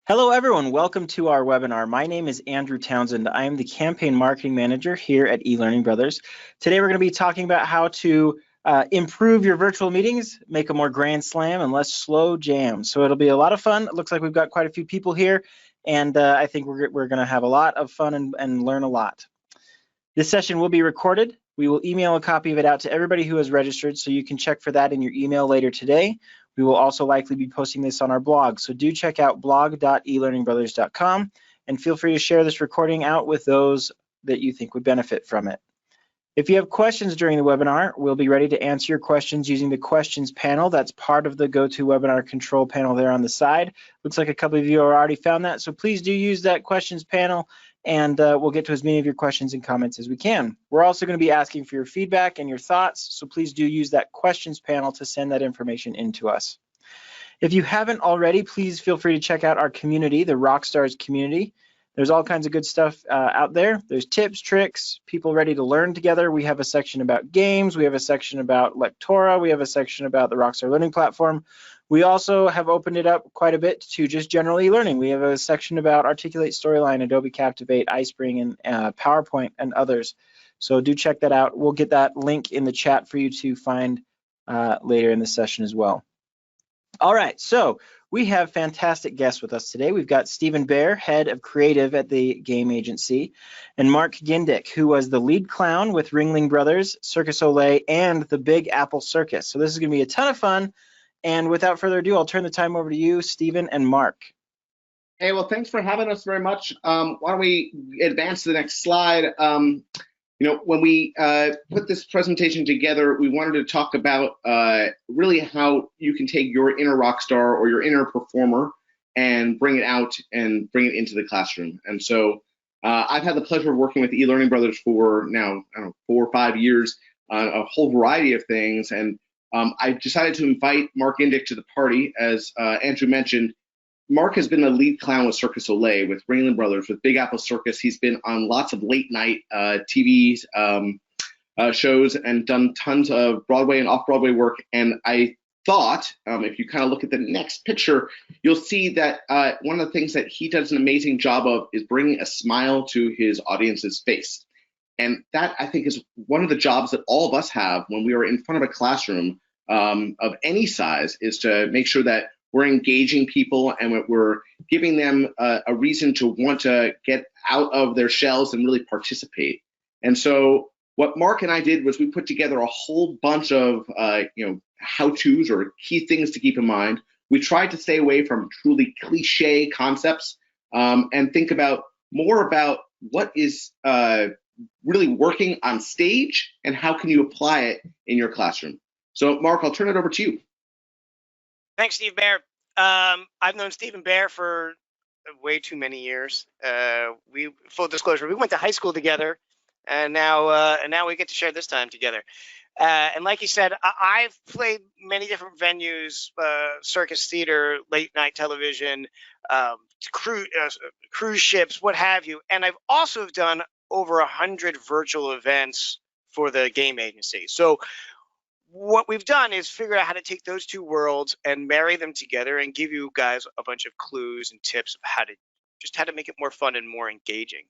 Hello everyone, welcome to our webinar. My name is Andrew Townsend. I am the Campaign Marketing Manager here at eLearning Brothers. Today we're going to be talking about how to improve your virtual meetings, make them more grand slam and less slow jam. So it'll be a lot of fun. It looks like we've got quite a few people here, and I think we're going to have a lot of fun and learn a lot. This session will be recorded. We will email a copy of it out to everybody who has registered, so you can check for that in your email later today. We will also likely be posting this on our blog, so do check out blog.elearningbrothers.com and feel free to share this recording out with those that you think would benefit from it. If you have questions during the webinar, we'll be ready to answer your questions using the questions panel. That's part of the GoToWebinar control panel there on the side. Looks like a couple of you have already found that, so please do use that questions panel, and we'll get to as many of your questions and comments as we can. We're also going to be asking for your feedback and your thoughts, so please do use that questions panel to send that information in to us. If you haven't already, please feel free to check out our community, the Rockstars community. There's all kinds of good stuff out there. There's tips, tricks, people ready to learn together. We have a section about games. We have a section about Lectora. We have a section about the Rockstar Learning Platform. We also have opened it up quite a bit to just generally learning. We have a section about Articulate Storyline, Adobe Captivate, iSpring, and PowerPoint, and others. So do check that out. We'll get that link in the chat for you to find later in the session as well. All right, so we have fantastic guests with us today. We've got Stephen Baer, head of creative at the game agency, and Mark Gindick, who was the lead clown with Ringling Brothers, Cirque Du Soleil, and the Big Apple Circus. So this is going to be a ton of fun. And without further ado, I'll turn the time over to you, Stephen and Mark. Hey, well, thanks for having us very much. Why don't we advance to the next slide? When we put this presentation together, we wanted to talk about really how you can take your inner rock star or your inner performer and bring it out and bring it into the classroom. And so I've had the pleasure of working with eLearning Brothers for now, 4 or 5 years on a whole variety of things. And I decided to invite Mark Gindick to the party. As Andrew mentioned, Mark has been the lead clown with Cirque Du Soleil, with Ringling Brothers, with Big Apple Circus. He's been on lots of late night TV shows and done tons of Broadway and off-Broadway work. And I thought, if you kind of look at the next picture, you'll see that one of the things that he does an amazing job of is bringing a smile to his audience's face. And that, I think, is one of the jobs that all of us have when we are in front of a classroom of any size, is to make sure that we're engaging people and we're giving them a reason to want to get out of their shells and really participate. And so what Mark and I did was we put together a whole bunch of how-tos or key things to keep in mind. We tried to stay away from truly cliche concepts and think about more about what is really working on stage and how can you apply it in your classroom. So Mark, I'll turn it over to you. Thanks, Steve Baer. I've known Stephen Baer for way too many years. Full disclosure, we went to high school together, and now we get to share this time together. And like you said, I've played many different venues, circus theater, late night television, cruise ships, what have you. And I've also done over 100 virtual events for the game agency. So what we've done is figure out how to take those two worlds and marry them together and give you guys a bunch of clues and tips of how to make it more fun and more engaging.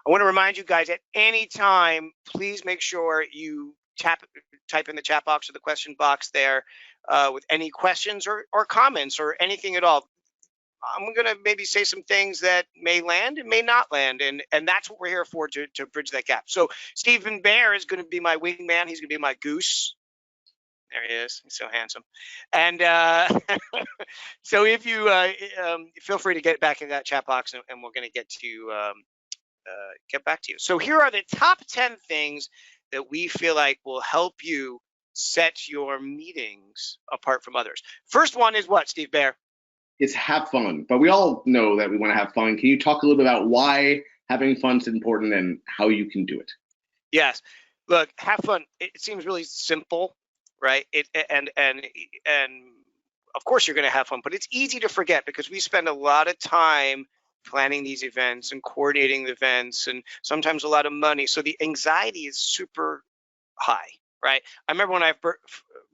I want to remind you guys, at any time, please make sure you type in the chat box or the question box there with any questions or comments or anything at all. I'm going to maybe say some things that may land and may not land, and that's what we're here for, to bridge that gap. So Stephen Baer is going to be my wingman. He's going to be my goose. There he is. He's so handsome. And so if you feel free to get back in that chat box, and we're going to get back to you. So here are the top 10 things that we feel like will help you set your meetings apart from others. First one is what, Steve Baer? It's have fun. But we all know that we want to have fun. Can you talk a little bit about why having fun is important and how you can do it? Yes. Look, have fun. It seems really simple, right? And of course you're going to have fun, but it's easy to forget because we spend a lot of time planning these events and coordinating the events, and sometimes a lot of money. So the anxiety is super high, right? I remember when I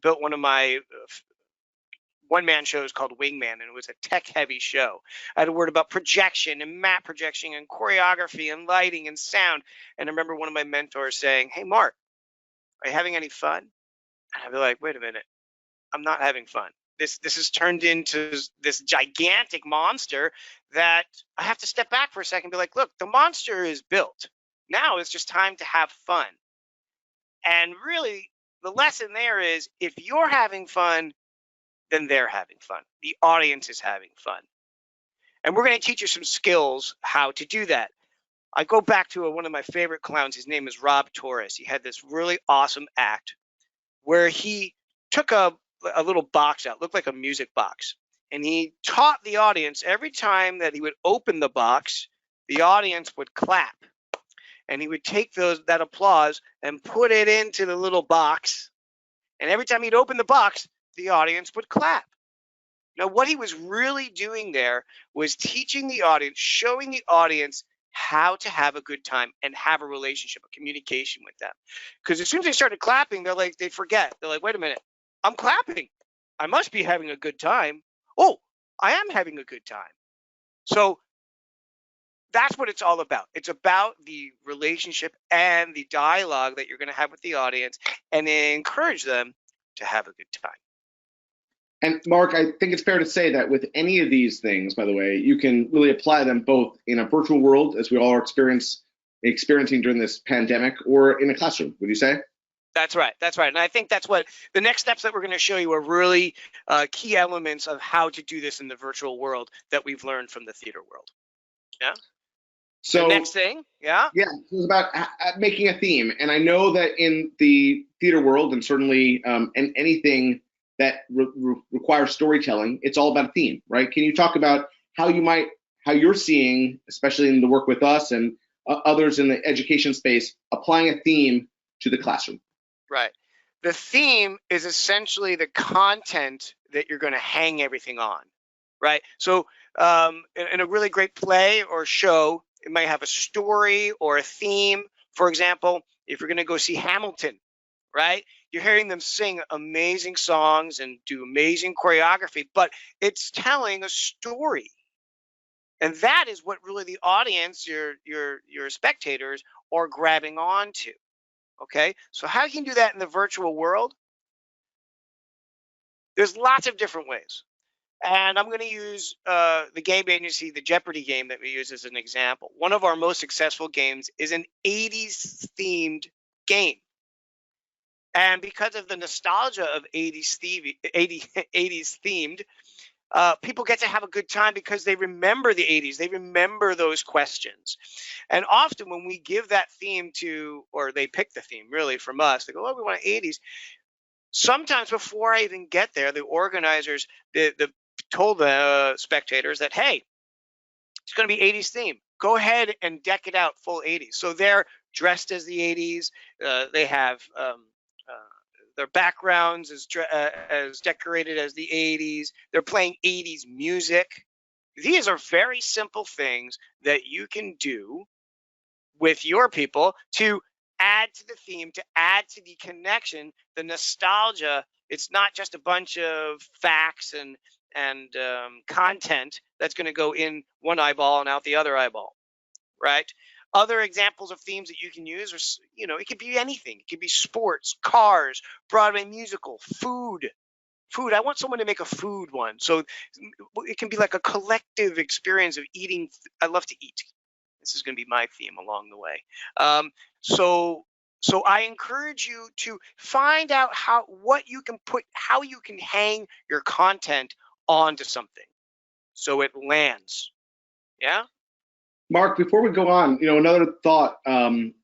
built one of one-man shows called Wingman, and it was a tech-heavy show. I had a word about projection and map projection and choreography and lighting and sound. And I remember one of my mentors saying, "Hey, Mark, are you having any fun?" And I'd be like, "Wait a minute, I'm not having fun. This has turned into this gigantic monster that I have to step back for a second and be like, look, the monster is built. Now it's just time to have fun." And really, the lesson there is if you're having fun, then they're having fun. The audience is having fun. And we're going to teach you some skills how to do that. I go back to one of my favorite clowns. His name is Rob Torres. He had this really awesome act where he took a little box out, looked like a music box. And he taught the audience every time that he would open the box, the audience would clap. And he would take that applause and put it into the little box. And every time he'd open the box, the audience would clap. Now, what he was really doing there was teaching the audience, showing the audience how to have a good time and have a relationship, a communication with them. Because as soon as they started clapping, they forget. They're like, wait a minute, I'm clapping. I must be having a good time. Oh, I am having a good time. So that's what it's all about. It's about the relationship and the dialogue that you're going to have with the audience and encourage them to have a good time. And Mark, I think it's fair to say that with any of these things, by the way, you can really apply them both in a virtual world, as we all are experiencing during this pandemic, or in a classroom. Would you say? That's right. That's right. And I think that's what the next steps that we're going to show you are really key elements of how to do this in the virtual world that we've learned from the theater world. Yeah. So the next thing, yeah, it was about making a theme, and I know that in the theater world, and certainly in anything that requires storytelling, it's all about a theme, right? Can you talk about how you're seeing, especially in the work with us and others in the education space, applying a theme to the classroom? Right. The theme is essentially the content that you're going to hang everything on, right? So in a really great play or show, it might have a story or a theme. For example, if you're going to go see Hamilton, right? You're hearing them sing amazing songs and do amazing choreography, but it's telling a story. And that is what really the audience, your spectators, are grabbing onto. Okay? So how you can do that in the virtual world? There's lots of different ways. And I'm going to use the game agency, the Jeopardy game that we use as an example. One of our most successful games is an 80s themed game. And because of the nostalgia of 80s themed, people get to have a good time because they remember the 80s. They remember those questions. And often when we give that theme to, or they pick the theme really from us, they go, oh, we want 80s. Sometimes before I even get there, the organizers told the spectators that, hey, it's going to be 80s theme. Go ahead and deck it out full 80s. So they're dressed as the 80s. They have their backgrounds as decorated as the 80s. They're playing 80s music. These are very simple things that you can do with your people to add to the theme, to add to the connection, the nostalgia. It's not just a bunch of facts and content that's going to go in one eyeball and out the other eyeball, right? Other examples of themes that you can use are, it could be anything. It could be sports, cars, Broadway musical, food. I want someone to make a food one. So it can be like a collective experience of eating. I love to eat. This is going to be my theme along the way. So I encourage you to find out how you can hang your content onto something so it lands. Yeah. Mark, before we go on, another thought, and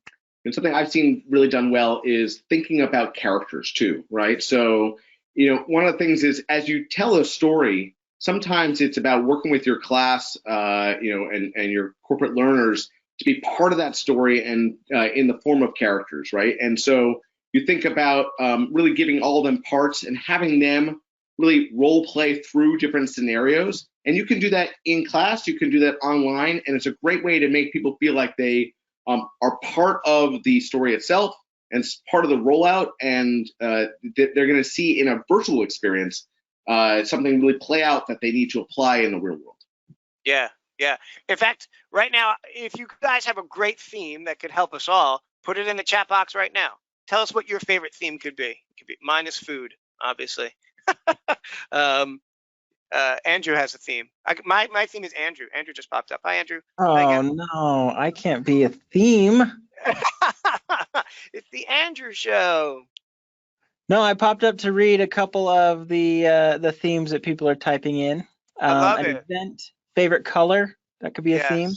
something I've seen really done well is thinking about characters too, right? So, one of the things is as you tell a story, sometimes it's about working with your class, and your corporate learners to be part of that story and in the form of characters, right? And so you think about really giving all of them parts and having them really role play through different scenarios. And you can do that in class, you can do that online, and it's a great way to make people feel like they are part of the story itself and part of the rollout, and they're going to see in a virtual experience something really play out that they need to apply in the real world. Yeah, yeah. In fact, right now, if you guys have a great theme that could help us all, put it in the chat box right now. Tell us what your favorite theme could be. It could be mine is food, obviously. Andrew has a theme. My theme is Andrew. Andrew just popped up. Hi, Andrew. Oh no, I can't be a theme. It's the Andrew show. No, I popped up to read a couple of the themes that people are typing in. I love an it. event, favorite color, that could be a theme.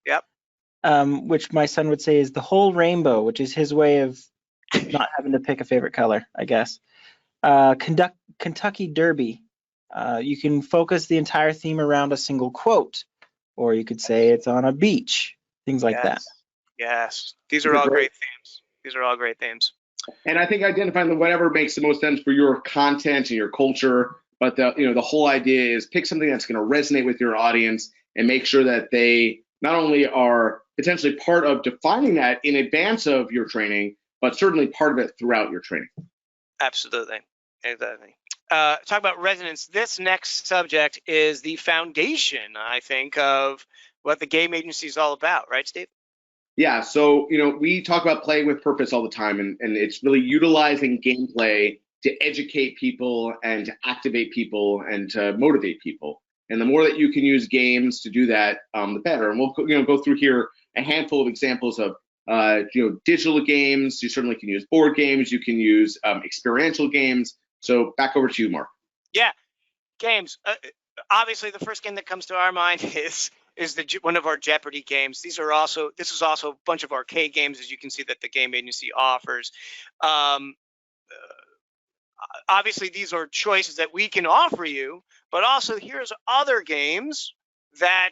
Yep. Which my son would say is the whole rainbow, which is his way of not having to pick a favorite color, I guess. Kentucky Derby. You can focus the entire theme around a single quote, or you could say it's on a beach, things like that. Yes, these are all great themes. These are all great themes. And I think identifying whatever makes the most sense for your content and your culture, but the whole idea is pick something that's going to resonate with your audience and make sure that they not only are potentially part of defining that in advance of your training, but certainly part of it throughout your training. Absolutely. Exactly. Talk about resonance. This next subject is the foundation, I think, of what the game agency is all about, right, Steve? Yeah, so we talk about playing with purpose all the time, and it's really utilizing gameplay to educate people and to activate people and to motivate people. And the more that you can use games to do that, the better. And we'll go through here a handful of examples of digital games. You certainly can use board games. You can use experiential games. So back over to you, Mark. Yeah, games. Obviously, the first game that comes to our mind is one of our Jeopardy games. This is also a bunch of arcade games, as you can see that the game agency offers. Obviously, these are choices that we can offer you, but also here's other games that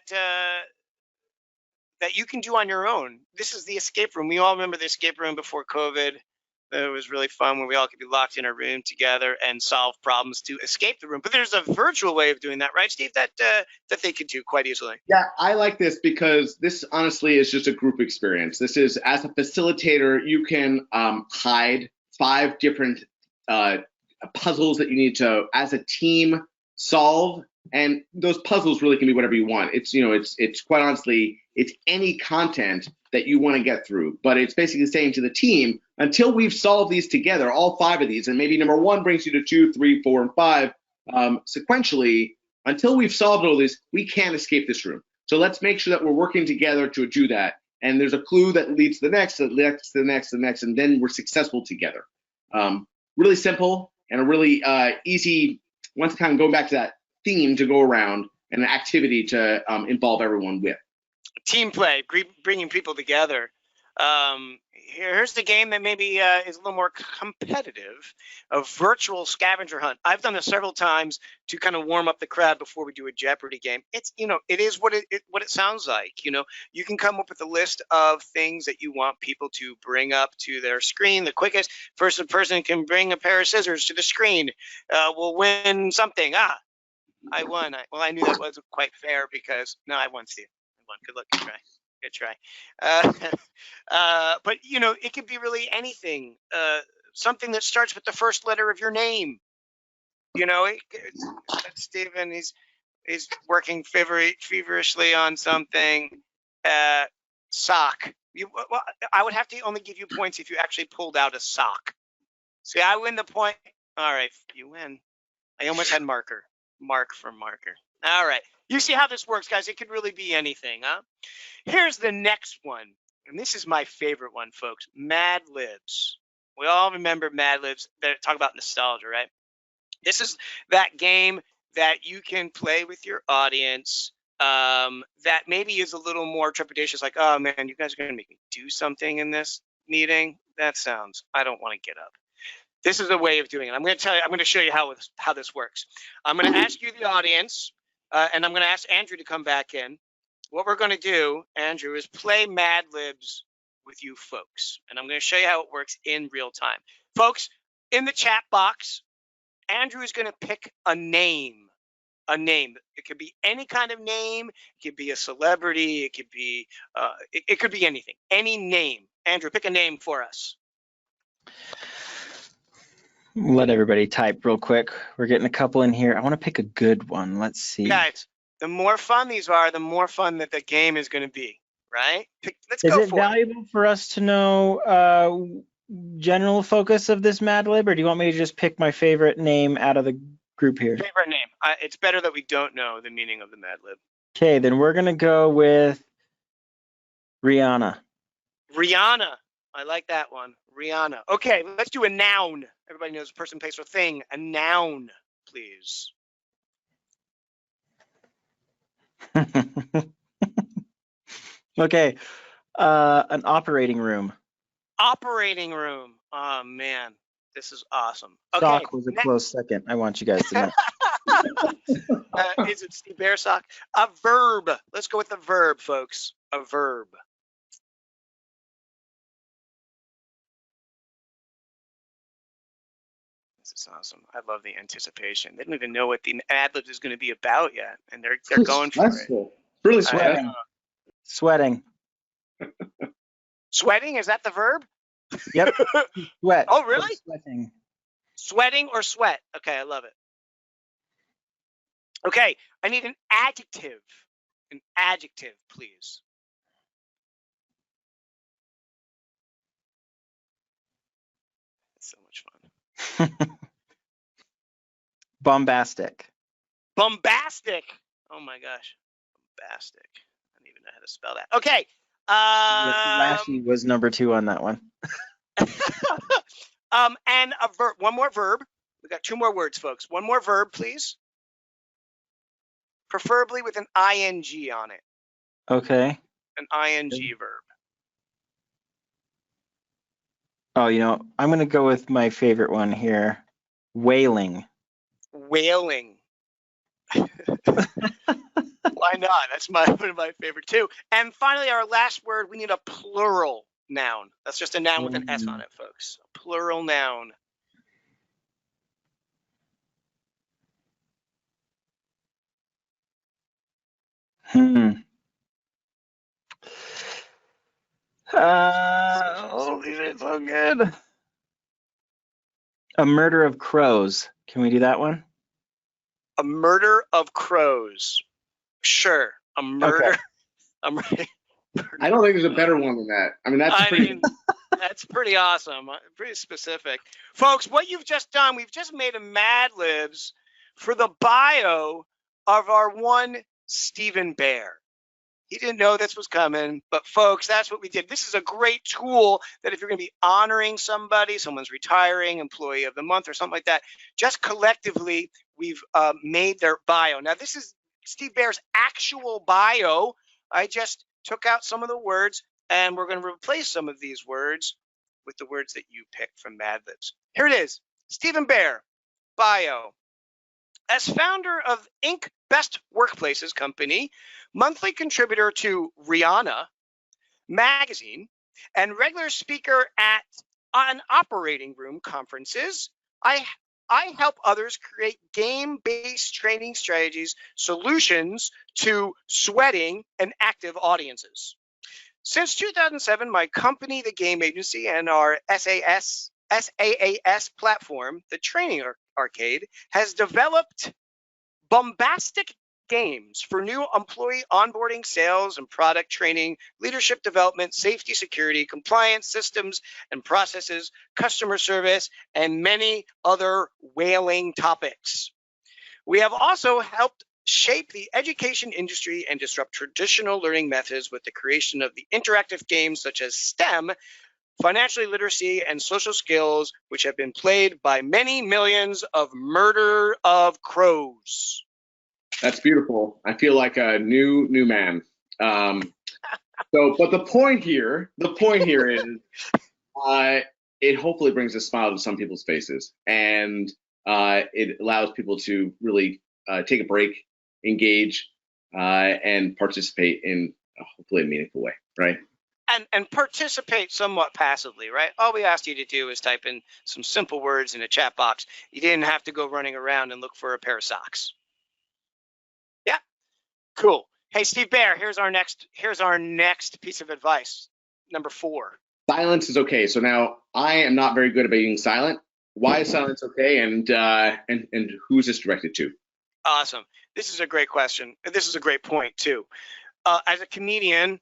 that you can do on your own. This is the escape room. We all remember the escape room before COVID. It was really fun when we all could be locked in a room together and solve problems to escape the room. But there's a virtual way of doing that, right, Steve? That they could do quite easily. Yeah, I like this because this honestly is just a group experience. This is, as a facilitator, you can hide 5 different puzzles that you need to, as a team, solve. And those puzzles really can be whatever you want. It's quite honestly, it's any content that you want to get through. But it's basically saying to the team, until we've solved these together, all 5 of these, and maybe number 1 brings you to 2, 3, 4, and 5 sequentially, until we've solved all this, we can't escape this room. So let's make sure that we're working together to do that. And there's a clue that leads to the next, that leads to the next, the next, and then we're successful together. Really simple and a really easy, once kind of going back to that theme to go around and an activity to involve everyone with. Team play, bringing people together. Here's the game that maybe is a little more competitive, a virtual scavenger hunt. I've done this several times to kind of warm up the crowd before we do a Jeopardy game. It's, it is what it sounds like. You can come up with a list of things that you want people to bring up to their screen. The quickest person can bring a pair of scissors to the screen will win something. I won. I knew that wasn't quite fair because I won, Steve. I won. Good luck. Good try. But it could be really anything. Something that starts with the first letter of your name. Stephen, he's working feverishly on something. Sock. I would have to only give you points if you actually pulled out a sock. See, I win the point. All right, you win. I almost had marker. Mark for marker. All right. You see how this works, guys. It could really be anything, huh? Here's the next one. And this is my favorite one, folks. Mad Libs. We all remember Mad Libs. They talk about nostalgia, right? This is that game that you can play with your audience that maybe is a little more trepidatious, like, oh, man, you guys are going to make me do something in this meeting? I don't want to get up. This is a way of doing it. I'm going to show you how this works. I'm going to ask you, the audience, and I'm going to ask Andrew to come back in. What we're going to do, Andrew, is play Mad Libs with you folks. And I'm going to show you how it works in real time. Folks, in the chat box, Andrew is going to pick a name. A name. It could be any kind of name. It could be a celebrity. It could be it could be anything. Any name. Andrew, pick a name for us. Let everybody type real quick. We're getting a couple in here. I want to pick a good one. Let's see. Guys, the more fun these are, the more fun that the game is going to be, right? Let's Is go it for it. valuable for us to know general focus of this Mad Lib, or do you want me to just pick my favorite name out of the group here? Favorite name. It's better that we don't know the meaning of the Mad Lib. Okay, then we're going to go with Rihanna. Rihanna. I like that one. Rihanna. Okay, let's do a noun. Everybody knows a person, place, or thing. A noun, please. Okay, an operating room. Operating room. Oh, man. This is awesome. Okay. Sock was a close second. I want you guys to know. Is it Steve Bear sock? A verb. Let's go with the verb, folks. A verb. This is awesome. I love the anticipation. They don't even know what the ad lib is going to be about yet, and they're going for it. Stressful. Really sweating. Sweating. Sweating, is that the verb? Yep. Sweat. Oh, really? Sweating. Sweating or sweat? Okay, I love it. Okay, I need an adjective. An adjective, please. That's so much fun. Bombastic. Bombastic. Oh my gosh. Bombastic. I don't even know how to spell that. Okay. Lashy was number 2 on that one. And a verb. One more verb. We got 2 more words, folks. One more verb, please. Preferably with an ing on it. Okay. An ing verb. Oh, I'm going to go with my favorite one here. Wailing. Wailing. Why not? That's one of my favorite too. And finally, our last word, we need a plural noun. That's just a noun with an S on it, folks. A plural noun. Oh, these are so good. A murder of crows. Can we do that one? A murder of crows. Sure. A murder. Okay. I don't think there's a better one than that. I mean, that's pretty awesome. Pretty specific. Folks, what you've just done, we've just made a Mad Libs for the bio of our one Stephen Bear. He didn't know this was coming, but folks, that's what we did. This is a great tool that if you're going to be honoring somebody, someone's retiring, employee of the month or something like that, just collectively, we've made their bio. Now, this is Steve Bear's actual bio. I just took out some of the words, and we're going to replace some of these words with the words that you picked from Mad Libs. Here it is. Stephen Bear, bio. As founder of Inc. Best Workplaces Company, monthly contributor to Rihanna magazine, and regular speaker on operating room conferences, I help others create game-based training strategies, solutions to sweating and active audiences. Since 2007, my company, the Game Agency, and our SaaS platform, the Training Arcade, has developed bombastic games for new employee onboarding, sales and product training, leadership development, safety, security, compliance systems and processes, customer service, and many other whaling topics. We have also helped shape the education industry and disrupt traditional learning methods with the creation of the interactive games such as STEM, financial literacy, and social skills, which have been played by many millions of murder of crows. That's beautiful. I feel like a new man. But the point here is, it hopefully brings a smile to some people's faces, and it allows people to really take a break, engage, and participate in hopefully a meaningful way, right? And participate somewhat passively, right? All we asked you to do is type in some simple words in a chat box. You didn't have to go running around and look for a pair of socks. Yeah, cool. Hey, Steve Bear, here's our next piece of advice. Number 4. Silence is okay. So now I am not very good at being silent. why is silence okay, and who is this directed to? Awesome. This is a great question. This is a great point too. As a comedian,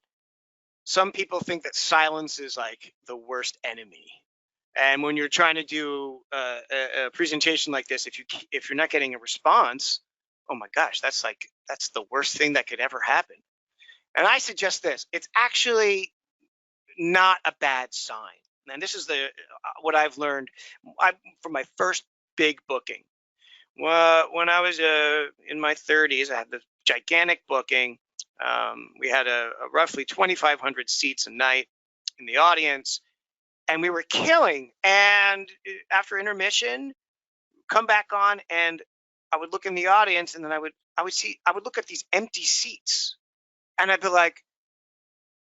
some people think that silence is like the worst enemy. And when you're trying to do a presentation like this, if you're not getting a response, oh my gosh, that's the worst thing that could ever happen. And I suggest this: it's actually not a bad sign. And this is what I've learned from my first big booking. Well, when I was in my 30s, I had this gigantic booking. We had a roughly 2,500 seats a night in the audience, and we were killing. And after intermission, come back on, and I would look in the audience, and then I would look at these empty seats, and I'd be like,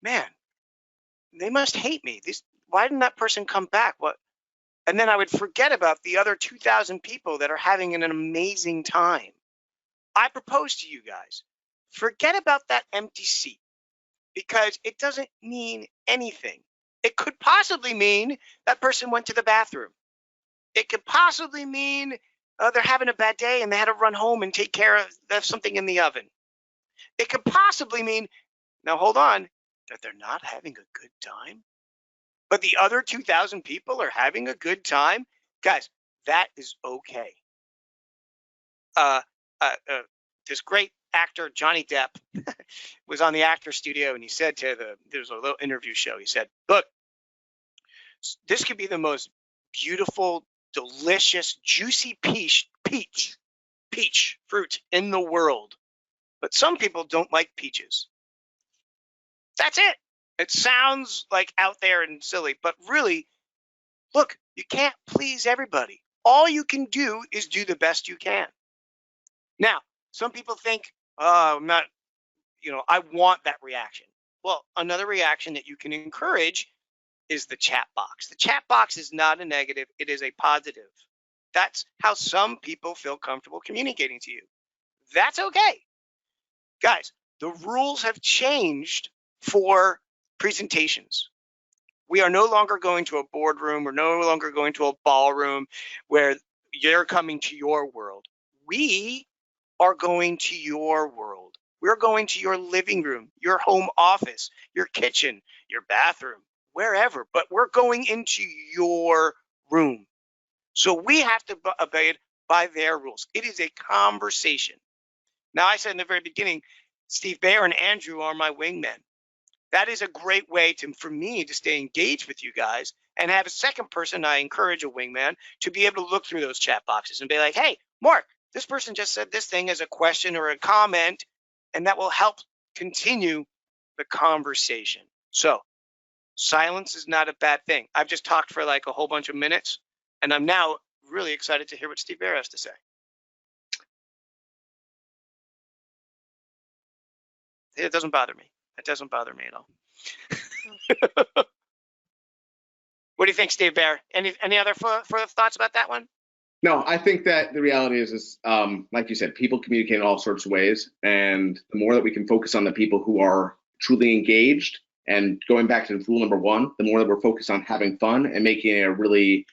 man, they must hate me. Why didn't that person come back? What? And then I would forget about the other 2,000 people that are having an amazing time. I propose to you guys, forget about that empty seat, because it doesn't mean anything. It could possibly mean that person went to the bathroom. It could possibly mean they're having a bad day and they had to run home and take care of something in the oven. It could possibly mean, now hold on, that they're not having a good time. But the other 2,000 people are having a good time. Guys, that is okay. This great actor, Johnny Depp, was on the actor studio, and he said there was a little interview show. He said, look, this could be the most beautiful, delicious, juicy peach fruit in the world. But some people don't like peaches. That's it. It sounds like out there and silly, but really, look, you can't please everybody. All you can do is do the best you can. Now, some people think, I'm not, I want that reaction. Well, another reaction that you can encourage is the chat box. The chat box is not a negative, it is a positive. That's how some people feel comfortable communicating to you. That's okay. Guys, the rules have changed for presentations. We are no longer going to a boardroom. We're no longer going to a ballroom where you're coming to your world. We are going to your world. We're going to your living room, your home office, your kitchen, your bathroom, wherever, but we're going into your room. So we have to abide by their rules. It is a conversation. Now, I said in the very beginning, Steve Bayer and Andrew are my wingmen. That is a great way for me to stay engaged with you guys and have a second person. I encourage a wingman to be able to look through those chat boxes and be like, hey, Mark, this person just said this thing as a question or a comment, and that will help continue the conversation. So silence is not a bad thing. I've just talked for like a whole bunch of minutes, and I'm now really excited to hear what Steve Bayer has to say. It doesn't bother me. It doesn't bother me at all. What do you think, Steve Bayer? Any other further thoughts about that one? No, I think that the reality is like you said, people communicate in all sorts of ways, and the more that we can focus on the people who are truly engaged, and going back to rule number one, the more that we're focused on having fun and making it a really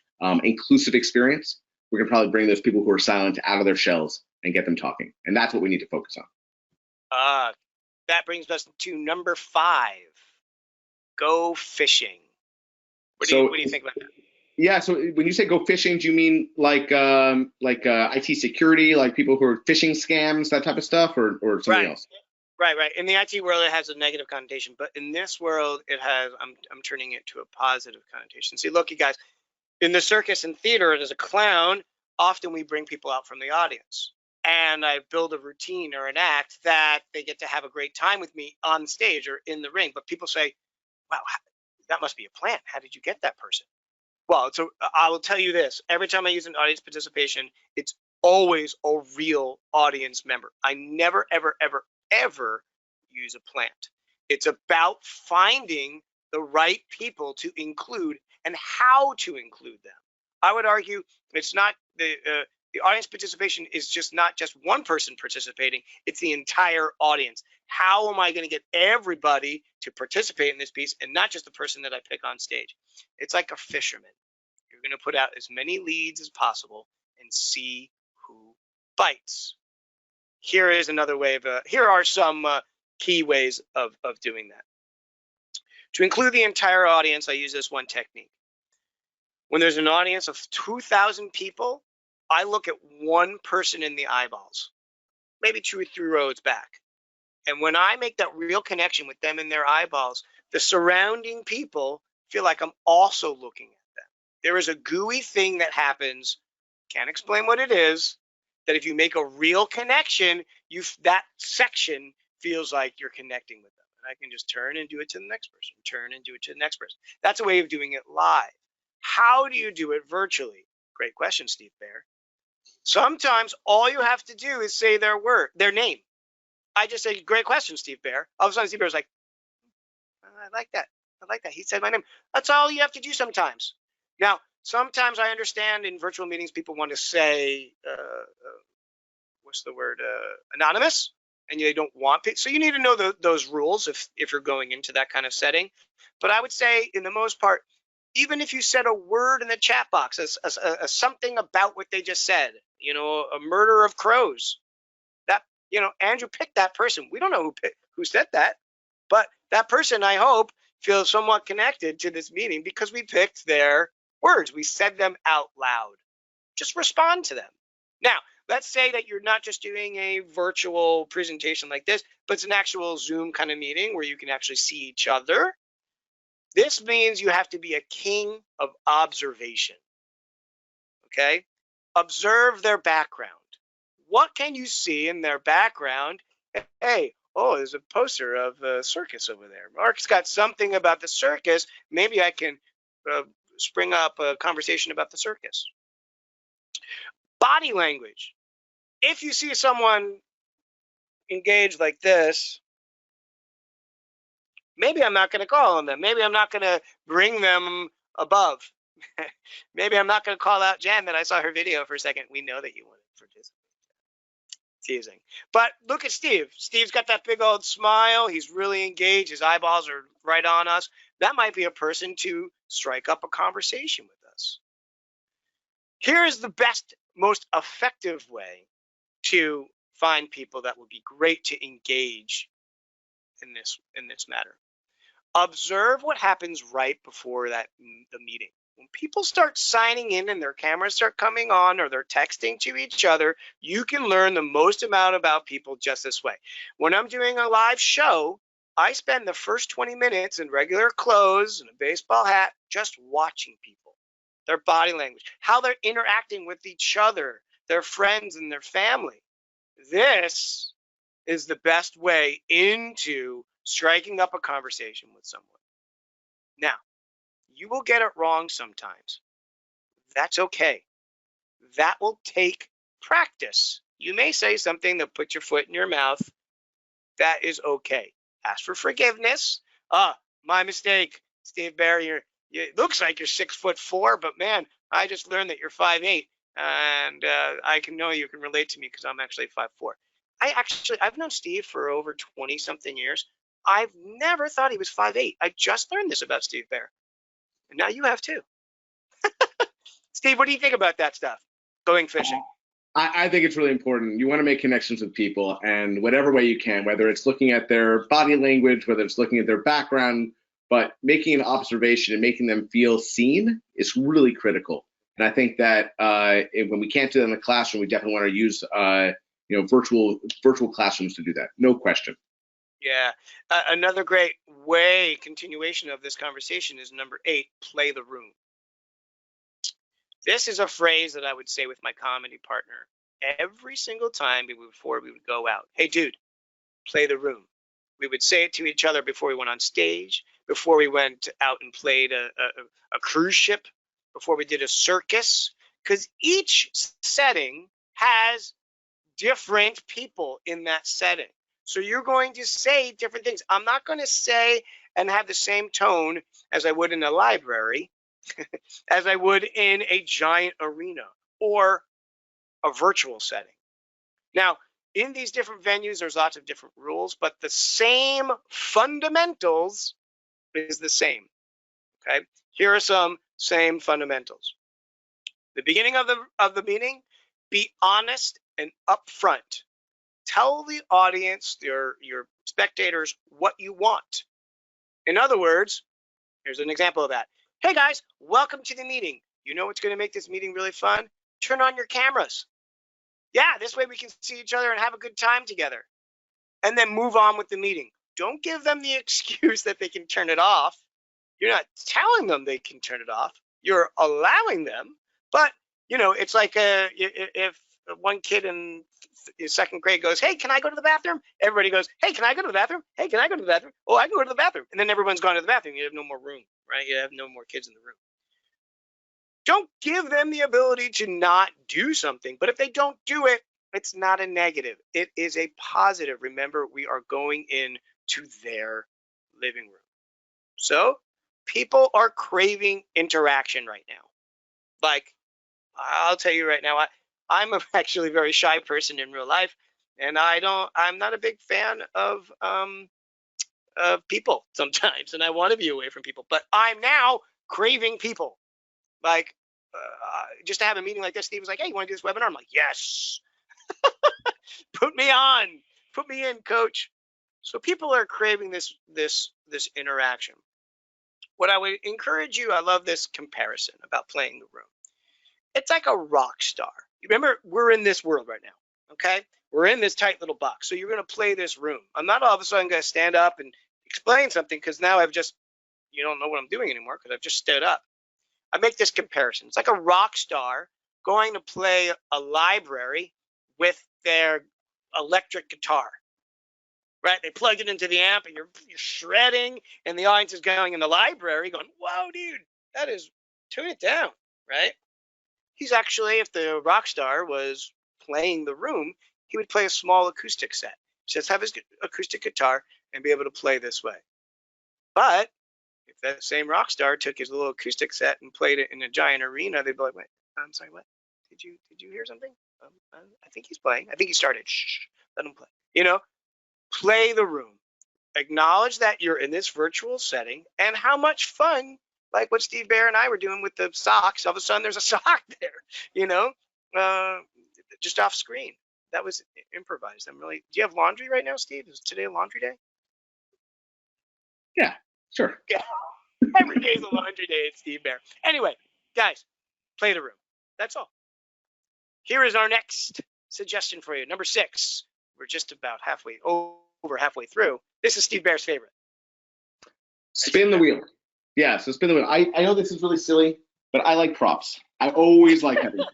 inclusive experience, we can probably bring those people who are silent out of their shells and get them talking, and that's what we need to focus on. That brings us to number 5. Go fishing. What do you think about that? Yeah, so when you say go fishing, do you mean like IT security, like people who are phishing scams, that type of stuff, or something else? Right. In the IT world, it has a negative connotation, but in this world, it has. I'm turning it to a positive connotation. See, look, you guys, in the circus and theater, as a clown, often we bring people out from the audience, and I build a routine or an act that they get to have a great time with me on stage or in the ring. But people say, "Wow, that must be a plan. How did you get that person?" Well, I will tell you this. Every time I use an audience participation, it's always a real audience member. I never, ever, ever, ever use a plant. It's about finding the right people to include and how to include them. I would argue it's not the audience participation is just not just one person participating. It's the entire audience. How am I going to get everybody to participate in this piece and not just the person that I pick on stage? It's like a fisherman. You You're going to put out as many leads as possible and see who bites. Here is another way of, here are some key ways of doing that. To include the entire audience, I use this one technique. When there's an audience of 2,000 people, I look at one person in the eyeballs, maybe 2 or 3 rows back. And when I make that real connection with them in their eyeballs, the surrounding people feel like I'm also looking at them. There is a gooey thing that happens, can't explain what it is, that if you make a real connection, that section feels like you're connecting with them. And I can just turn and do it to the next person, turn and do it to the next person. That's a way of doing it live. How do you do it virtually? Great question, Steve Bear. Sometimes all you have to do is say their name. I just say, great question, Steve Bear. All of a sudden, Steve Bear's like, I like that. I like that. He said my name. That's all you have to do sometimes. Now, sometimes I understand in virtual meetings, people want to say, what's the word, anonymous, and they don't want people. So you need to know those rules if you're going into that kind of setting. But I would say, in the most part, even if you said a word in the chat box, as something about what they just said, a murder of crows, that, Andrew picked that person. We don't know who said that, but that person, I hope, feels somewhat connected to this meeting because we picked their words. We said them out loud. Just respond to them. Now, let's say that you're not just doing a virtual presentation like this, but it's an actual Zoom kind of meeting where you can actually see each other. This means you have to be a king of observation, okay? Observe their background. What can you see in their background? Hey, there's a poster of a circus over there. Mark's got something about the circus. Maybe I can spring up a conversation about the circus. Body language. If you see someone engaged like this, maybe I'm not going to call on them. Maybe I'm not going to bring them above. Maybe I'm not going to call out Jen that I saw her video for a second. We know that you want to participate. Teasing. But look at Steve. Steve's got that big old smile. He's really engaged. His eyeballs are right on us. That might be a person to strike up a conversation with us. Here's the best, most effective way to find people that would be great to engage in this matter. Observe what happens right before the meeting. When people start signing in and their cameras start coming on or they're texting to each other, you can learn the most amount about people just this way. When I'm doing a live show, I spend the first 20 minutes in regular clothes and a baseball hat just watching people, their body language, how they're interacting with each other, their friends and their family. This is the best way into striking up a conversation with someone. Now, you will get it wrong sometimes. That's okay. That will take practice. You may say something that puts your foot in your mouth. That is okay. Ask for forgiveness. My mistake, Steve Bear. It looks like you're 6'4", but man, I just learned that you're 5'8", and I know you can relate to me because I'm actually 5'4". I've known Steve for over 20-something years. I've never thought he was 5'8". I just learned this about Steve Bear. And now you have too. Steve, what do you think about that stuff? Going fishing. I think it's really important. You want to make connections with people, and whatever way you can, whether it's looking at their body language, whether it's looking at their background, but making an observation and making them feel seen is really critical. And I think that when we can't do that in the classroom, we definitely want to use virtual classrooms to do that. No question. Yeah. Another great continuation of this conversation is number 8, play the room. This is a phrase that I would say with my comedy partner every single time before we would go out. Hey, dude, play the room. We would say it to each other before we went on stage, before we went out and played a cruise ship, before we did a circus, because each setting has different people in that setting. So you're going to say different things. I'm not going to say and have the same tone as I would in a library, as I would in a giant arena or a virtual setting. Now, in these different venues, there's lots of different rules, but the same fundamentals is the same. Okay, here are some same fundamentals. The beginning of the meeting, be honest and upfront. Tell the audience, your spectators, what you want. In other words, here's an example of that. Hey guys, welcome to the meeting. You know what's going to make this meeting really fun? Turn on your cameras. Yeah, this way we can see each other and have a good time together. And then move on with the meeting. Don't give them the excuse that they can turn it off. You're not telling them they can turn it off. You're allowing them. But, you know, it's like if one kid in second grade goes, hey, can I go to the bathroom? Everybody goes, hey, can I go to the bathroom? Hey, can I go to the bathroom? Oh, I can go to the bathroom. And then everyone's gone to the bathroom. You have no more room, right? You have no more kids in the room. Don't give them the ability to not do something. But if they don't do it, it's not a negative. It is a positive. Remember, we are going into their living room. So people are craving interaction right now. Like, I'll tell you right now, I'm actually a very shy person in real life, and I'm not a big fan of people sometimes, and I want to be away from people. But I'm now craving people. Like, just to have a meeting like this, Steve was like, hey, you want to do this webinar? I'm like, yes. Put me on. Put me in, coach. So people are craving this interaction. What I would encourage you, I love this comparison about playing the room. It's like a rock star. You remember, we're in this world right now, okay? We're in this tight little box. So you're going to play this room. I'm not all of a sudden going to stand up and explain something because now you don't know what I'm doing anymore because I've just stood up. I make this comparison. It's like a rock star going to play a library with their electric guitar, right? They plug it into the amp and you're shredding, and the audience is going in the library going, whoa, dude, tune it down, right? He's actually, if the rock star was playing the room, he would play a small acoustic set. Just have his acoustic guitar and be able to play this way. But if that same rock star took his little acoustic set and played it in a giant arena, they'd be like, wait, I'm sorry, what? Did you hear something? I think he's playing. I think he started. Shh, let him play. You know, play the room. Acknowledge that you're in this virtual setting and how much fun, like what Steve Bear and I were doing with the socks. All of a sudden, there's a sock there, you know, just off screen. That was improvised. Do you have laundry right now, Steve? Is today a laundry day? Yeah, sure. Yeah. Every day is a laundry day at Steve Bear. Anyway, guys, play the room. That's all. Here is our next suggestion for you. Number 6. We're just about over halfway through. This is Steve Bear's favorite. Spin the wheel. Yeah, so spin the wheel. I know this is really silly, but I like props. I always like having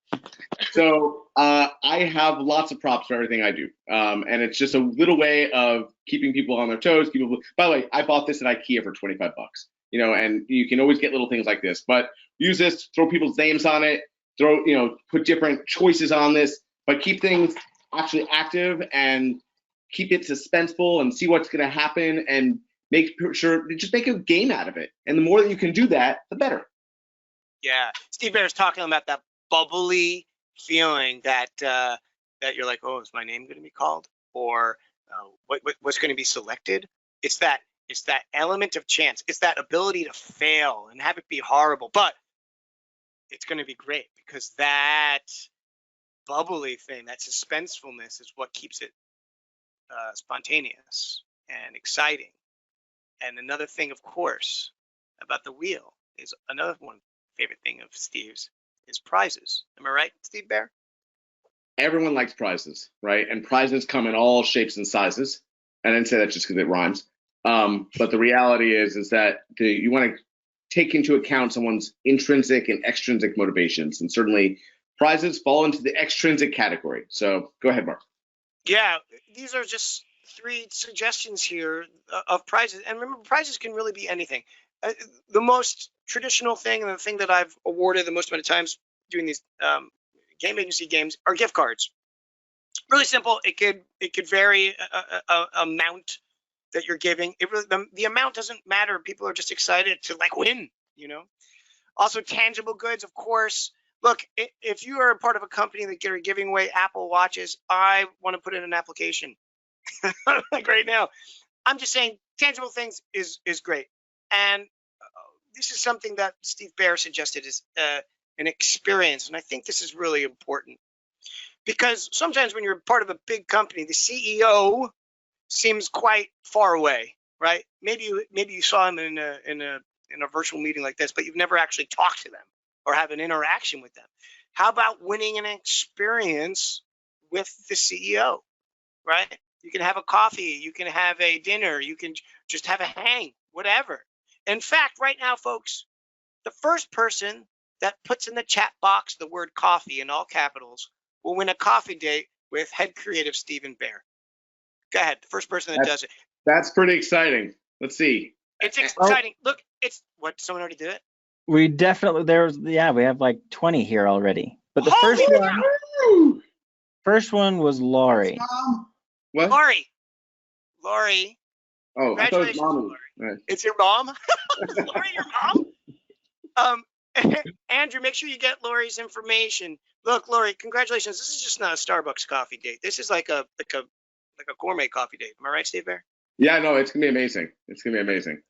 props. So I have lots of props for everything I do. And it's just a little way of keeping people on their toes. By the way, I bought this at IKEA for $25. You know, and you can always get little things like this. But use this, throw people's names on it, put different choices on this, but keep things actually active and keep it suspenseful and see what's going to happen and make a game out of it. And the more that you can do that, the better. Yeah, Steve Bear's talking about that bubbly feeling that you're like, oh, is my name going to be called? Or what's going to be selected? It's that element of chance. It's that ability to fail and have it be horrible, but it's going to be great because that bubbly thing, that suspensefulness is what keeps it spontaneous and exciting. And another thing, of course, about the wheel is another one favorite thing of Steve's is prizes. Am I right, Steve Bear? Everyone likes prizes, right? And prizes come in all shapes and sizes. I didn't say that just because it rhymes. But the reality is that you want to take into account someone's intrinsic and extrinsic motivations. And certainly prizes fall into the extrinsic category. So go ahead, Mark. Yeah, these are just 3 suggestions here of prizes. And remember, prizes can really be anything. The most traditional thing and the thing that I've awarded the most amount of times doing these game agency games are gift cards. Really simple. It could vary amount that you're giving. The amount doesn't matter. People are just excited to win, you know. Also, tangible goods, of course. Look, if you are a part of a company that are giving away Apple Watches, I want to put in an application like right now. I'm just saying tangible things is great. And this is something that Steve Bear suggested is an experience. And I think this is really important because sometimes when you're part of a big company, the CEO seems quite far away, right? Maybe you saw him in a virtual meeting like this, but you've never actually talked to them or have an interaction with them. How about winning an experience with the CEO, right? You can have a coffee, you can have a dinner, you can just have a hang, whatever. In fact, right now, folks, the first person that puts in the chat box the word coffee in all capitals will win a coffee date with head creative Stephen Bear. Go ahead, the first person that does it. That's pretty exciting. Let's see. It's exciting. Look, it's what, someone already did it? We definitely, we have like 20 here already. But the first one was Laurie. What? Laurie. Oh, I thought it was Mommy. Right. It's your mom? Laurie, your mom? Andrew, make sure you get Laurie's information. Look, Laurie, congratulations. This is just not a Starbucks coffee date. This is like a gourmet coffie date. Am I right, Steve Bear? Yeah, no, it's gonna be amazing. It's gonna be amazing.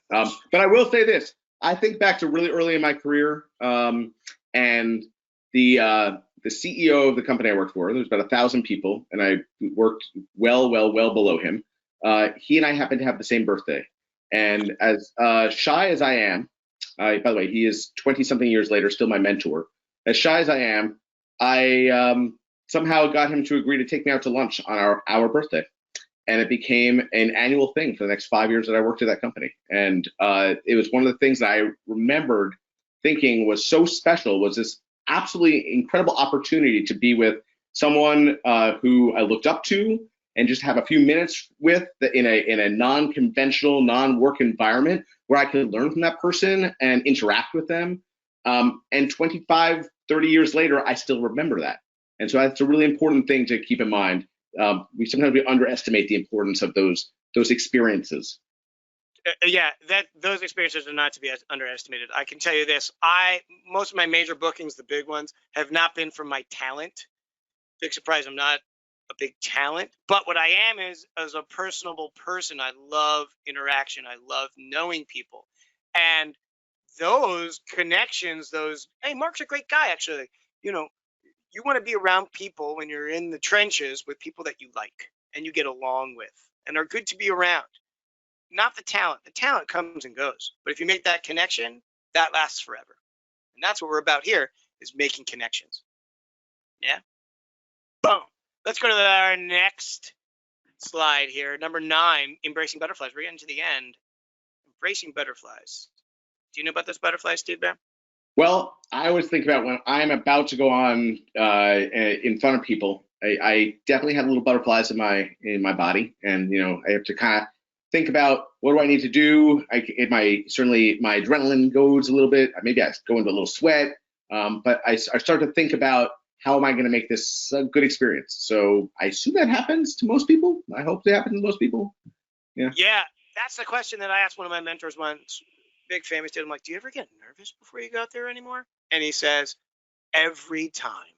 But I will say this. I think back to really early in my career, and the CEO of the company I worked for, there was about 1,000 people, and I worked well below him. He and I happened to have the same birthday. And as shy as I am, by the way, he is 20-something years later, still my mentor. As shy as I am, I somehow got him to agree to take me out to lunch on our birthday. And it became an annual thing for the next 5 years that I worked at that company. And it was one of the things that I remembered thinking was so special, was this absolutely incredible opportunity to be with someone who I looked up to and just have a few minutes with in a non-conventional, non-work environment where I could learn from that person and interact with them. And 25, 30 years later, I still remember that. And so that's a really important thing to keep in mind. We sometimes underestimate the importance of those experiences. Yeah, those experiences are not to be underestimated. I can tell you this: most of my major bookings, the big ones, have not been from my talent. Big surprise, I'm not a big talent, but what I am is as a personable person. I love interaction. I love knowing people, and those connections. Hey, Mark's a great guy, actually. You want to be around people when you're in the trenches with people that you like and you get along with and are good to be around. Not the talent. The talent comes and goes. But if you make that connection, that lasts forever. And that's what we're about here, is making connections. Yeah? Boom. Let's go to our next slide here. Number 9, embracing butterflies. We're getting to the end. Embracing butterflies. Do you know about those butterflies, Steve Bear? Well, I always think about when I'm about to go on in front of people, I definitely have little butterflies in my body, and I have to kind of think about what do I need to do. Certainly my adrenaline goes a little bit. Maybe I go into a little sweat, but I start to think about how am I going to make this a good experience. So I assume that happens to most people. I hope that happens to most people. Yeah. Yeah, that's the question that I asked one of my mentors once. Big famous dude. I'm like, do you ever get nervous before you go out there anymore? And he says, every time.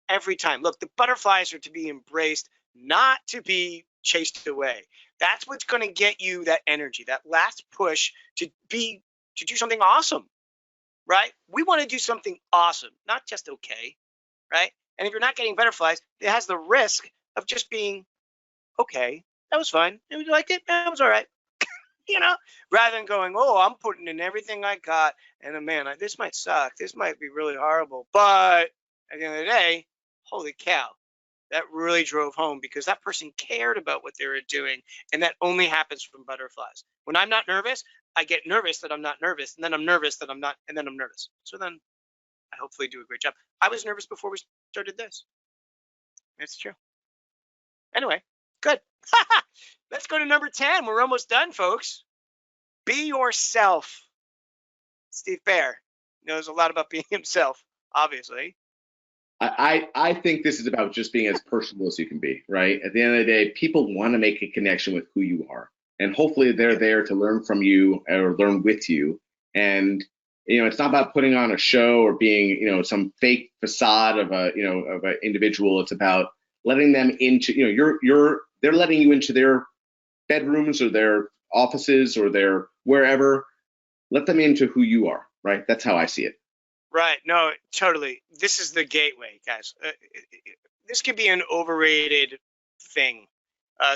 Every time. Look, the butterflies are to be embraced, not to be chased away. That's what's going to get you that energy, that last push to do something awesome, right? We want to do something awesome, not just okay, right? And if you're not getting butterflies, it has the risk of just being okay. That was fine. And you liked it? That was all right. Rather than going, oh, I'm putting in everything I got, and man, this might suck. This might be really horrible. But at the end of the day, holy cow, that really drove home because that person cared about what they were doing, and that only happens from butterflies. When I'm not nervous, I get nervous that I'm not nervous, and then I'm nervous that I'm not, and then I'm nervous. So then I hopefully do a great job. I was nervous before we started this. It's true. Anyway, good. Let's go to number 10. We're almost done, folks. Be yourself. Steve Bear knows a lot about being himself, obviously. I think this is about just being as personal as you can be, right? At the end of the day, people want to make a connection with who you are. And hopefully they're there to learn from you or learn with you. And, it's not about putting on a show or being, some fake facade of an individual. It's about letting them into, they're letting you into their bedrooms or their offices or their wherever. Let them into who you are, right? That's how I see it. Right. No, totally. This is the gateway, guys. This could be an overrated thing.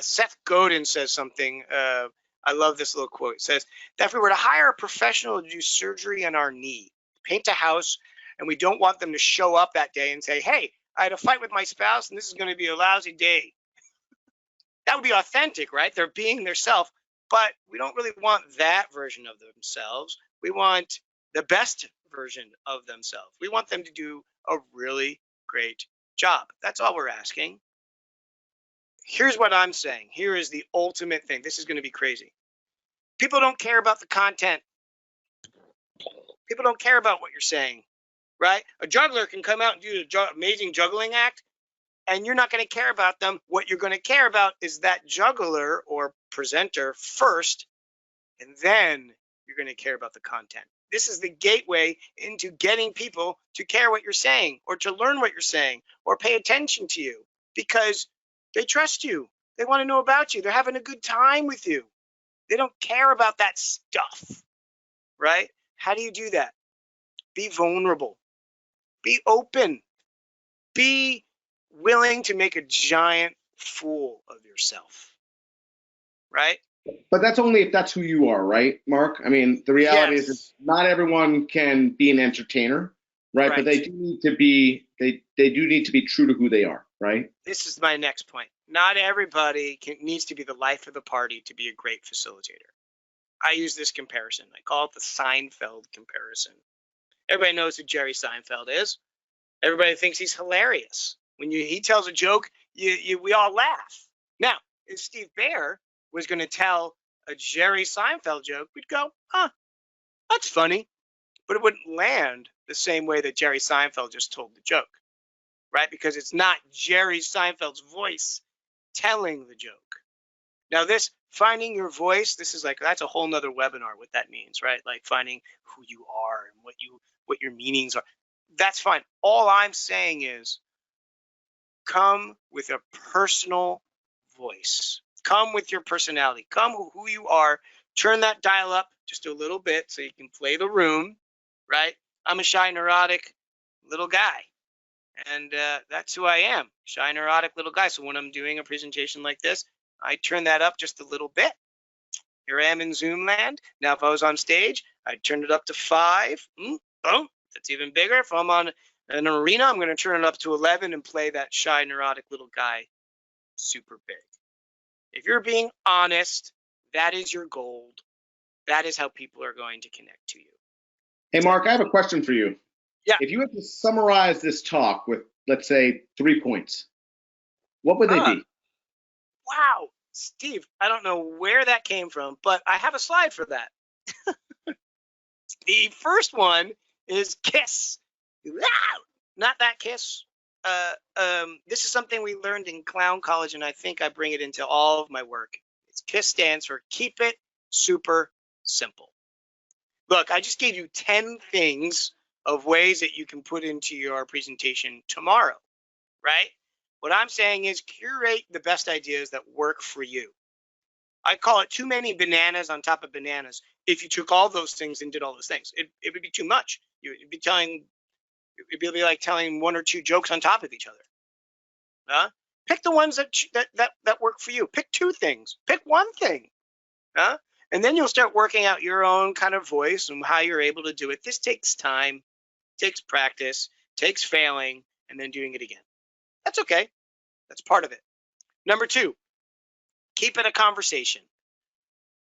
Seth Godin says something. I love this little quote. It says that if we were to hire a professional to do surgery on our knee, paint a house, and we don't want them to show up that day and say, hey, I had a fight with my spouse and this is going to be a lousy day. That would be authentic, right? They're being their self, but we don't really want that version of themselves. We want the best version of themselves. We want them to do a really great job. That's all we're asking. Here's what I'm saying. Here is the ultimate thing. This is going to be crazy. People don't care about the content. People don't care about what you're saying, right? A juggler can come out and do an amazing juggling act, and you're not going to care about them. What you're going to care about is that juggler or presenter first, and then you're going to care about the content. This is the gateway into getting people to care what you're saying, or to learn what you're saying, or pay attention to you, because they trust you. They want to know about you. They're having a good time with you. They don't care about that stuff, right? How do you do that? Be vulnerable. Be open. Be willing to make a giant fool of yourself, right? But that's only if that's who you are, right, Mark? I mean, the reality is not everyone can be an entertainer, right? But they do need to be they do need to be true to who they are, right? This is my next point. Not everybody needs to be the life of the party to be a great facilitator. I use this comparison. I call it the Seinfeld comparison. Everybody knows who Jerry Seinfeld is. Everybody thinks he's hilarious. When he tells a joke, we all laugh. Now, if Steve Baer was going to tell a Jerry Seinfeld joke, we'd go, huh, that's funny. But it wouldn't land the same way that Jerry Seinfeld just told the joke, right? Because it's not Jerry Seinfeld's voice telling the joke. Now, this finding your voice, this is like, that's a whole nother webinar, what that means, right? Like finding who you are and what your meanings are. That's fine. All I'm saying is come with a personal voice. Come with your personality. Come who you are. Turn that dial up just a little bit so you can play the room, right? I'm a shy, neurotic little guy. And that's who I am, shy, neurotic little guy. So when I'm doing a presentation like this, I turn that up just a little bit. Here I am in Zoom land. Now, if I was on stage, I'd turn it up to 5. Boom, that's even bigger. If I'm on an arena, I'm going to turn it up to 11 and play that shy, neurotic little guy super big. If you're being honest, that is your gold. That is how people are going to connect to you. Hey, Mark, I have a question for you. Yeah. If you had to summarize this talk with, let's say, 3 points, what would they be? Wow, Steve, I don't know where that came from, but I have a slide for that. The first one is kiss. Not that kiss. This is something we learned in clown college, and I think I bring it into all of my work. KISS stands for keep it super simple. Look, I just gave you 10 things of ways that you can put into your presentation tomorrow, right? What I'm saying is curate the best ideas that work for you. I call it too many bananas on top of bananas. If you took all those things and did all those things, it would be too much. It'd be like telling 1 or 2 jokes on top of each other. Pick the ones that work for you. Pick 2 things. Pick 1 thing. And then you'll start working out your own kind of voice and how you're able to do it. This takes time, takes practice, takes failing, and then doing it again. That's okay. That's part of it. Number 2, keep it a conversation.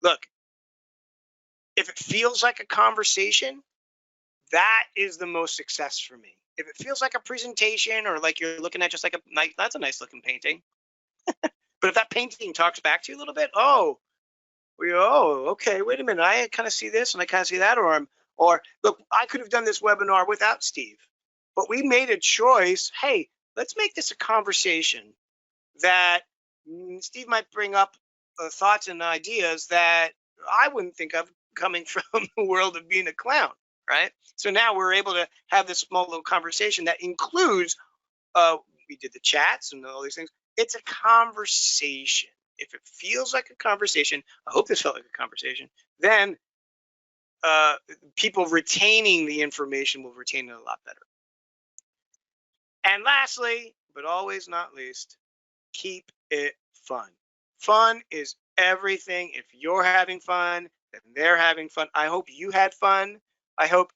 Look, if it feels like a conversation, that is the most success for me. If it feels like a presentation or like you're looking at just like that's a nice looking painting. But if that painting talks back to you a little bit, okay, wait a minute, I kind of see this and I kind of see that, or look, I could have done this webinar without Steve, but we made a choice. Hey, let's make this a conversation that Steve might bring up thoughts and ideas that I wouldn't think of coming from the world of being a clown, right? So now we're able to have this small little conversation that includes, we did the chats and all these things. It's a conversation. If it feels like a conversation, I hope this felt like a conversation, then people retaining the information will retain it a lot better. And lastly, but always not least, keep it fun. Fun is everything. If you're having fun, then they're having fun. I hope you had fun. I hope,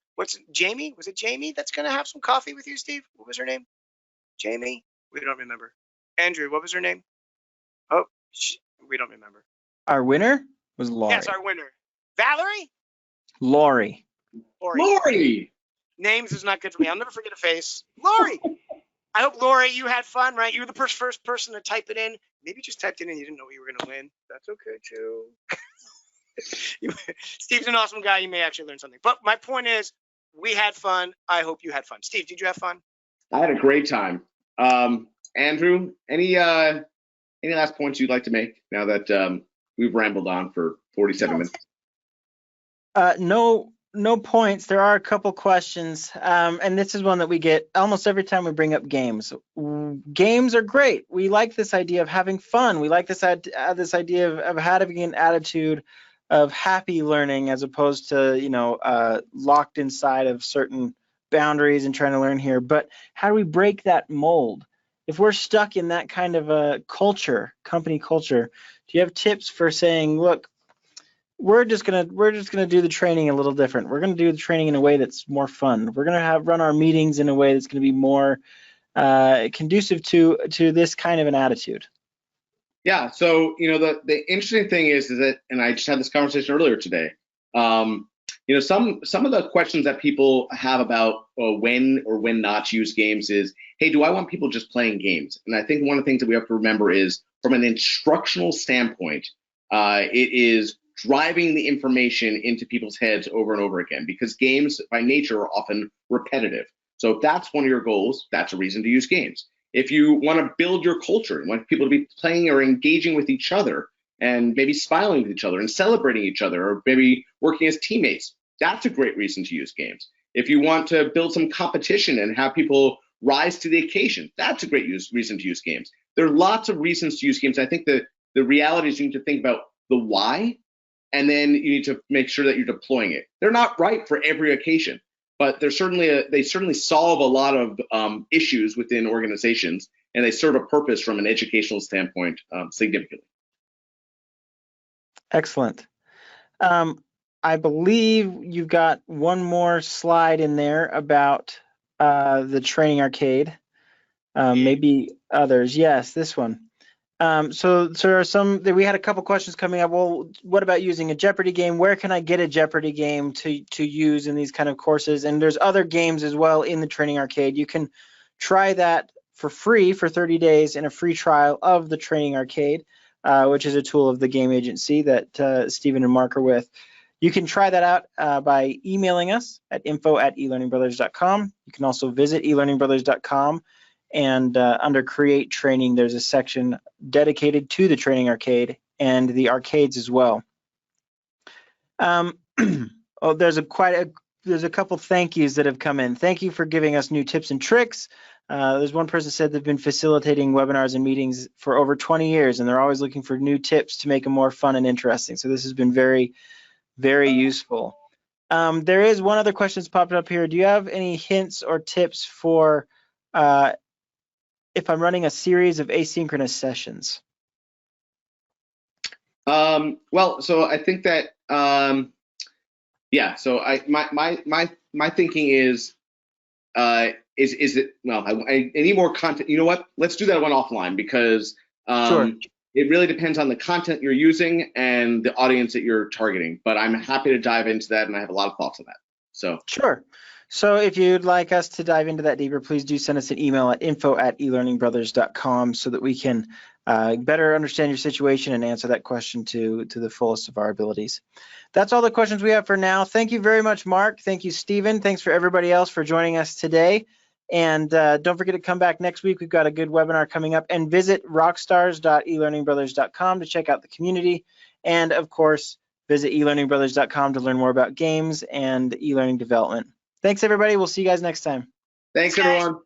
Jamie? Was it Jamie that's going to have some coffee with you, Steve? What was her name? Jamie? We don't remember. Andrew, what was her name? Oh, we don't remember. Our winner was Lori. Yes, our winner. Valerie? Lori. Lori. Names is not good for me. I'll never forget a face. Lori. I hope, Lori, you had fun, right? You were the first person to type it in. Maybe you just typed it in and you didn't know you were going to win. That's okay, too. Steve's an awesome guy. You may actually learn something. But my point is, we had fun. I hope you had fun. Steve, did you have fun? I had a great time. Andrew, any last points you'd like to make now that we've rambled on for 47 minutes? No points. There are a couple questions, and this is one that we get almost every time we bring up games. Games are great. We like this idea of having fun. We like this idea of having an attitude of happy learning as opposed to, locked inside of certain boundaries and trying to learn here. But how do we break that mold? If we're stuck in that kind of a culture, company culture, do you have tips for saying, look, we're just gonna do the training a little different. We're gonna do the training in a way that's more fun. We're gonna run our meetings in a way that's gonna be more conducive to this kind of an attitude. Yeah. So the interesting thing is that, and I just had this conversation earlier today. Some of the questions that people have about when or when not to use games is, hey, do I want people just playing games? And I think one of the things that we have to remember is, from an instructional standpoint, it is driving the information into people's heads over and over again, because games by nature are often repetitive. So if that's one of your goals, that's a reason to use games. If you want to build your culture, you want people to be playing or engaging with each other and maybe smiling with each other and celebrating each other, or maybe working as teammates, that's a great reason to use games. If you want to build some competition and have people rise to the occasion, that's a great reason to use games. There are lots of reasons to use games. I think the reality is you need to think about the why, and then you need to make sure that you're deploying it. They're not right for every occasion, but they certainly solve a lot of issues within organizations, and they serve a purpose from an educational standpoint significantly. Excellent. I believe you've got one more slide in there about the training arcade. Maybe others. Yes, this one. So there are we had a couple questions coming up. Well, what about using a Jeopardy game? Where can I get a Jeopardy game to use in these kind of courses? And there's other games as well in the training arcade. You can try that for free for 30 days in a free trial of the training arcade, which is a tool of the game agency that Stephen and Mark are with. You can try that out by emailing us at info@elearningbrothers.com. You can also visit elearningbrothers.com. And under Create Training, there's a section dedicated to the training arcade and the arcades as well. There's a couple thank yous that have come in. Thank you for giving us new tips and tricks. There's one person said they've been facilitating webinars and meetings for over 20 years, and they're always looking for new tips to make them more fun and interesting. So this has been very, very useful. There is one other question that's popped up here. Do you have any hints or tips for if I'm running a series of asynchronous sessions? Well, so I think that So my thinking is it, well, I need more content. You know what? Let's do that one offline, because Sure. It really depends on the content you're using and the audience that you're targeting. But I'm happy to dive into that, and I have a lot of thoughts on that. So Sure. So if you'd like us to dive into that deeper, please do send us an email at info@elearningbrothers.com so that we can better understand your situation and answer that question to the fullest of our abilities. That's all the questions we have for now. Thank you very much, Mark. Thank you, Stephen. Thanks for everybody else for joining us today. And don't forget to come back next week. We've got a good webinar coming up. And visit rockstars.elearningbrothers.com to check out the community. And of course, visit elearningbrothers.com to learn more about games and e-learning development. Thanks, everybody. We'll see you guys next time. thanks, everyone.